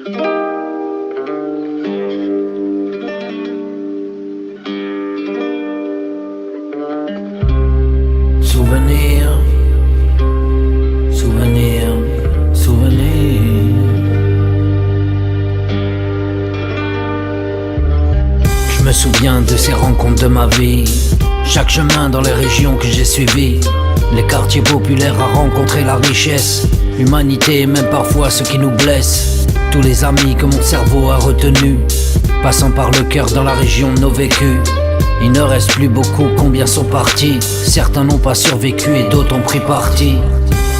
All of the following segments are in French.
Souvenir, souvenir, souvenir. Je me souviens de ces rencontres de ma vie. Chaque chemin dans les régions que j'ai suivies. Les quartiers populaires à rencontrer la richesse. L'humanité et même parfois ce qui nous blesse. Tous les amis que mon cerveau a retenus. Passant par le cœur dans la région de nos vécus. Il ne reste plus beaucoup, combien sont partis. Certains n'ont pas survécu et d'autres ont pris parti.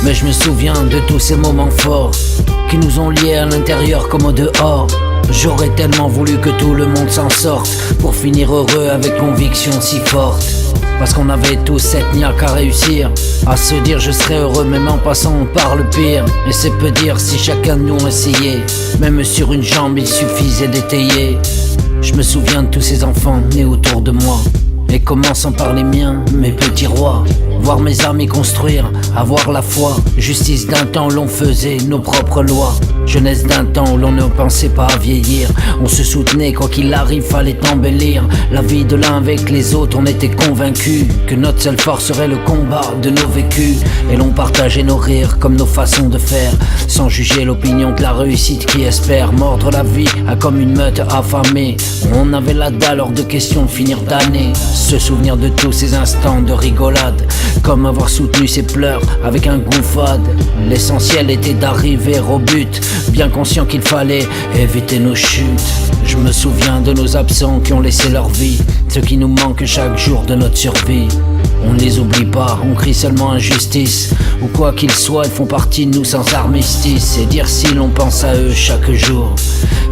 Mais je me souviens de tous ces moments forts qui nous ont liés à l'intérieur comme au dehors. J'aurais tellement voulu que tout le monde s'en sorte pour finir heureux avec conviction si forte. Parce qu'on avait tous cette niaque à réussir, à se dire je serais heureux même en passant par le pire. Et c'est peu dire si chacun de nous essayait. Même sur une jambe il suffisait d'étayer. Je me souviens de tous ces enfants nés autour de moi. Et commençant par les miens, mes petits rois. Voir mes amis construire, avoir la foi. Justice d'un temps où l'on faisait nos propres lois. Jeunesse d'un temps où l'on ne pensait pas à vieillir. On se soutenait, quoi qu'il arrive, fallait embellir la vie de l'un avec les autres, on était convaincus que notre seule force serait le combat de nos vécus. Et l'on partageait nos rires comme nos façons de faire, sans juger l'opinion de la réussite qui espère mordre la vie à comme une meute affamée. On avait la dalle hors de question de finir d'année. Se souvenir de tous ces instants de rigolade, comme avoir soutenu ses pleurs avec un goût fade. L'essentiel était d'arriver au but, bien conscient qu'il fallait éviter nos chutes. Je me souviens de nos absents qui ont laissé leur vie, ceux qui nous manquent chaque jour de notre survie. On ne les oublie pas, on crie seulement injustice, ou quoi qu'ils soient, ils font partie de nous sans armistice. Et dire si l'on pense à eux chaque jour,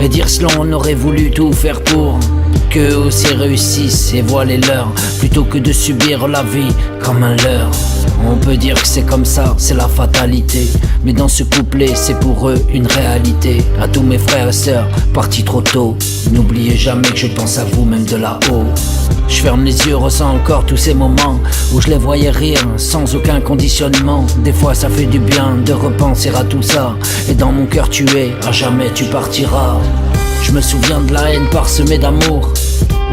et dire cela on aurait voulu tout faire pour qu'eux aussi réussissent et voient les leurs, plutôt que de subir la vie comme un leurre. On peut dire que c'est comme ça, c'est la fatalité, mais dans ce couplet c'est pour eux une réalité. À tous mes frères et sœurs partis trop tôt, n'oubliez jamais que je pense à vous même de là-haut. Je ferme les yeux, ressens encore tous ces moments où je les voyais rire sans aucun conditionnement. Des fois ça fait du bien de repenser à tout ça, et dans mon cœur tu es, à jamais tu partiras. Je me souviens de la haine parsemée d'amour,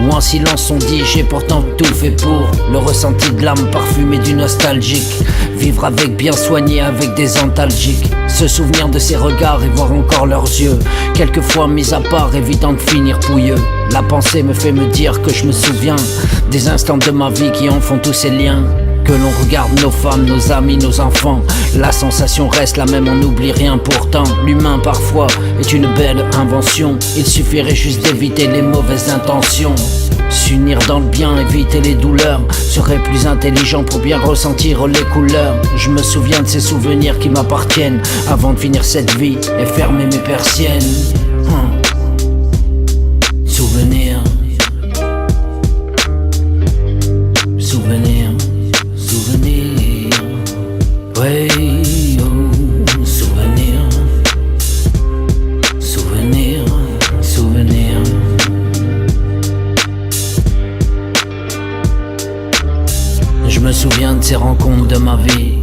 où en silence on dit j'ai pourtant tout fait pour. Le ressenti de l'âme parfumée du nostalgique, vivre avec, bien soigné avec des antalgiques. Se souvenir de ces regards et voir encore leurs yeux, quelquefois mis à part évitant de finir pouilleux. La pensée me fait me dire que je me souviens des instants de ma vie qui en font tous ces liens. Que l'on regarde nos femmes, nos amis, nos enfants, la sensation reste la même, on n'oublie rien pourtant. L'humain parfois est une belle invention, il suffirait juste d'éviter les mauvaises intentions. S'unir dans le bien, éviter les douleurs, serait plus intelligent pour bien ressentir les couleurs. Je me souviens de ces souvenirs qui m'appartiennent, avant de finir cette vie et fermer mes persiennes. Souvenir, souvenir, souvenir, ouais, oh, souvenir, souvenir, souvenir. Je me souviens de ces rencontres de ma vie.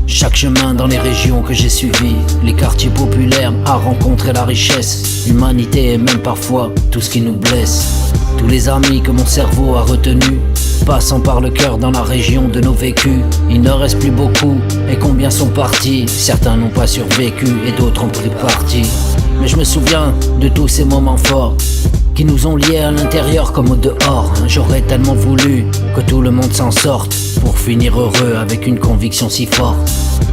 Chaque chemin dans les régions que j'ai suivies, les quartiers populaires à rencontrer la richesse, l'humanité et même parfois tout ce qui nous blesse. Tous les amis que mon cerveau a retenus, passant par le cœur dans la région de nos vécus. Il ne reste plus beaucoup, et combien sont partis. Certains n'ont pas survécu et d'autres ont pris parti. Mais je me souviens de tous ces moments forts qui nous ont liés à l'intérieur comme au dehors. J'aurais tellement voulu que tout le monde s'en sorte pour finir heureux avec une conviction si forte.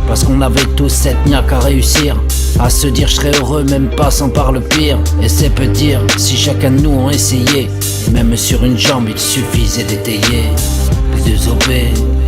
Parce qu'on avait tous cette niaque à réussir, à se dire je serais heureux même passant par le pire. Et c'est peu dire si chacun de nous a essayé, et même sur une jambe il suffisait d'étayer. P2OP.